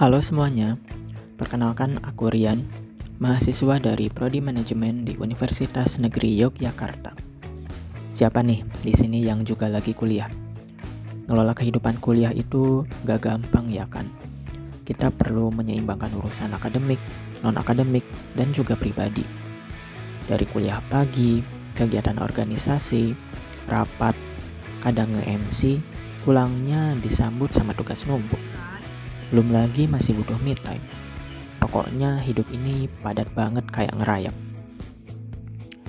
Halo semuanya, perkenalkan aku Rian, mahasiswa dari Prodi Manajemen di Universitas Negeri Yogyakarta. Siapa nih di sini yang juga lagi kuliah? Ngelola kehidupan kuliah itu gak gampang ya kan? Kita perlu menyeimbangkan urusan akademik, non-akademik, dan juga pribadi. Dari kuliah pagi, kegiatan organisasi, rapat, kadang nge-MC, pulangnya disambut sama tugas numpuk. Belum lagi masih butuh me time. Pokoknya hidup ini padat banget kayak ngerayap.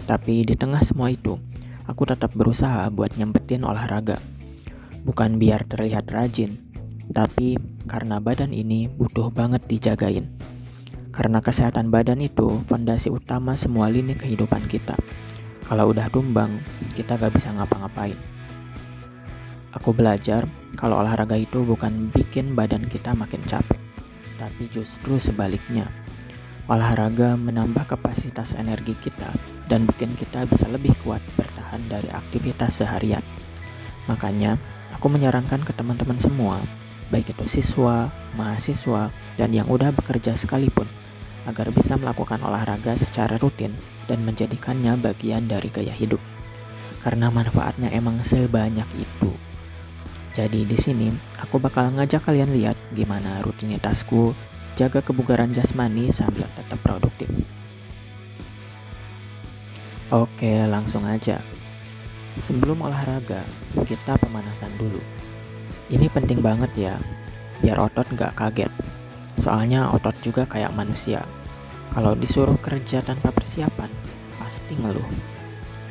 Tapi di tengah semua itu, aku tetap berusaha buat nyempetin olahraga. Bukan biar terlihat rajin, tapi karena badan ini butuh banget dijagain. Karena kesehatan badan itu fondasi utama semua lini kehidupan kita. Kalau udah tumbang, kita gak bisa ngapa-ngapain. Aku belajar kalau olahraga itu bukan bikin badan kita makin capek, tapi justru sebaliknya. Olahraga menambah kapasitas energi kita dan bikin kita bisa lebih kuat bertahan dari aktivitas seharian. Makanya, aku menyarankan ke teman-teman semua, baik itu siswa, mahasiswa, dan yang udah bekerja sekalipun, agar bisa melakukan olahraga secara rutin dan menjadikannya bagian dari gaya hidup. Karena manfaatnya emang sebanyak itu. Jadi di sini aku bakal ngajak kalian lihat gimana rutinitasku jaga kebugaran jasmani sambil tetap produktif. Oke, langsung aja. Sebelum olahraga, kita pemanasan dulu. Ini penting banget ya, biar otot gak kaget. Soalnya otot juga kayak manusia. Kalau disuruh kerja tanpa persiapan, pasti ngeluh.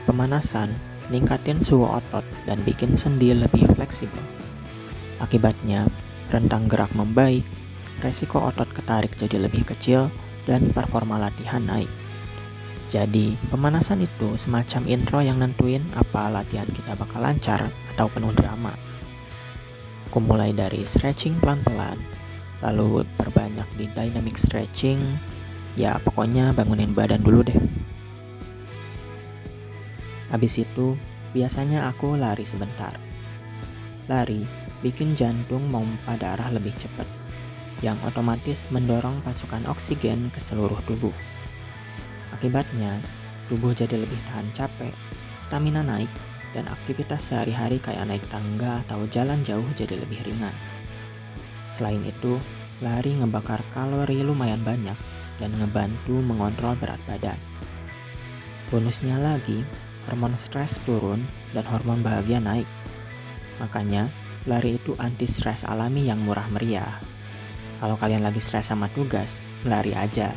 Pemanasan ningkatin suhu otot dan bikin sendi lebih fleksibel. Akibatnya, rentang gerak membaik, resiko otot ketarik jadi lebih kecil, dan performa latihan naik. Jadi, pemanasan itu semacam intro yang nentuin apa latihan kita bakal lancar atau penuh drama. Aku mulai dari stretching pelan-pelan, lalu perbanyak di dynamic stretching, ya pokoknya bangunin badan dulu deh. Habis itu, biasanya aku lari sebentar. Lari bikin jantung memompa darah lebih cepat, yang otomatis mendorong pasokan oksigen ke seluruh tubuh. Akibatnya, tubuh jadi lebih tahan capek, stamina naik, dan aktivitas sehari-hari kayak naik tangga atau jalan jauh jadi lebih ringan. Selain itu, lari ngebakar kalori lumayan banyak dan ngebantu mengontrol berat badan. Bonusnya lagi, hormon stres turun dan hormon bahagia naik. Makanya, lari itu anti stres alami yang murah meriah. Kalau kalian lagi stres sama tugas, lari aja.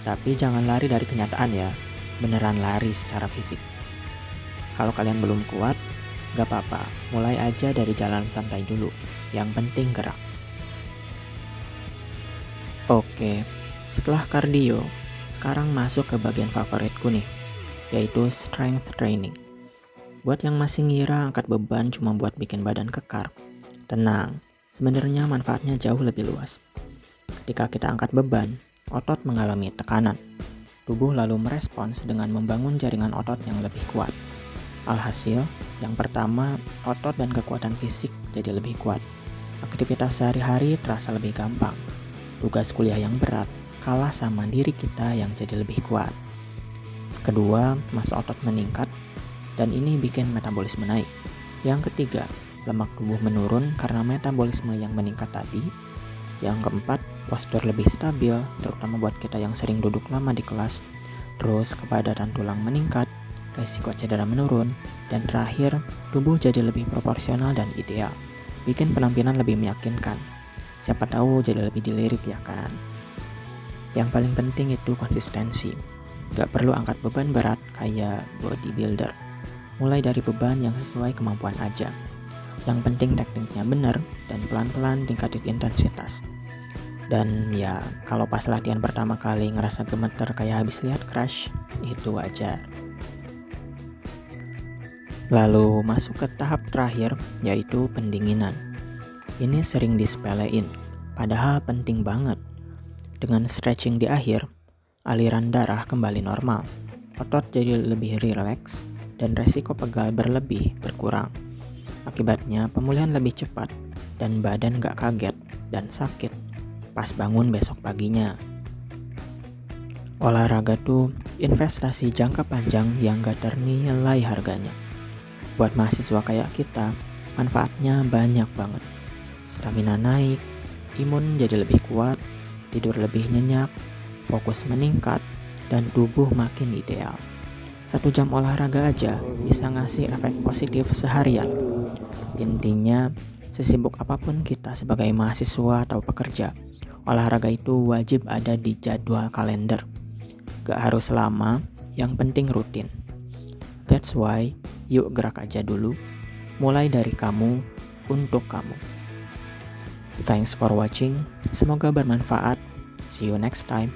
Tapi jangan lari dari kenyataan ya, beneran lari secara fisik. Kalau kalian belum kuat, gak apa-apa, mulai aja dari jalan santai dulu. Yang penting gerak. Oke, setelah kardio, sekarang masuk ke bagian favoritku nih, yaitu strength training. Buat yang masih ngira angkat beban cuma buat bikin badan kekar, tenang, sebenarnya manfaatnya jauh lebih luas. Ketika kita angkat beban, otot mengalami tekanan. Tubuh lalu merespons dengan membangun jaringan otot yang lebih kuat. Alhasil, yang pertama, otot dan kekuatan fisik jadi lebih kuat. Aktivitas sehari-hari terasa lebih gampang. Tugas kuliah yang berat kalah sama diri kita yang jadi lebih kuat. Kedua, massa otot meningkat, dan ini bikin metabolisme naik. Yang ketiga, lemak tubuh menurun karena metabolisme yang meningkat tadi. Yang keempat, postur lebih stabil, terutama buat kita yang sering duduk lama di kelas. Terus, kepadatan tulang meningkat, resiko cedera menurun, dan terakhir, tubuh jadi lebih proporsional dan ideal. Bikin penampilan lebih meyakinkan. Siapa tahu jadi lebih dilirik ya kan? Yang paling penting itu konsistensi. Gak perlu angkat beban berat kayak bodybuilder. Mulai dari beban yang sesuai kemampuan aja. Yang penting tekniknya benar dan pelan-pelan tingkatin intensitas. Dan ya, kalau pas latihan pertama kali ngerasa gemeter kayak habis lihat Crush, itu wajar. Lalu masuk ke tahap terakhir, yaitu pendinginan. Ini sering disepelein, padahal penting banget. Dengan stretching di akhir, aliran darah kembali normal. Otot jadi lebih rileks dan resiko pegal berlebih berkurang. Akibatnya pemulihan lebih cepat dan badan gak kaget dan sakit pas bangun besok paginya. Olahraga tuh investasi jangka panjang yang gak ternilai harganya. Buat mahasiswa kayak kita, manfaatnya banyak banget. Stamina naik, imun jadi lebih kuat, tidur lebih nyenyak, fokus meningkat, dan tubuh makin ideal. 1 jam olahraga aja bisa ngasih efek positif seharian. Intinya, sesibuk apapun kita sebagai mahasiswa atau pekerja, olahraga itu wajib ada di jadwal kalender. Gak harus lama, yang penting rutin. That's why, yuk gerak aja dulu. Mulai dari kamu, untuk kamu. Thanks for watching, semoga bermanfaat. See you next time.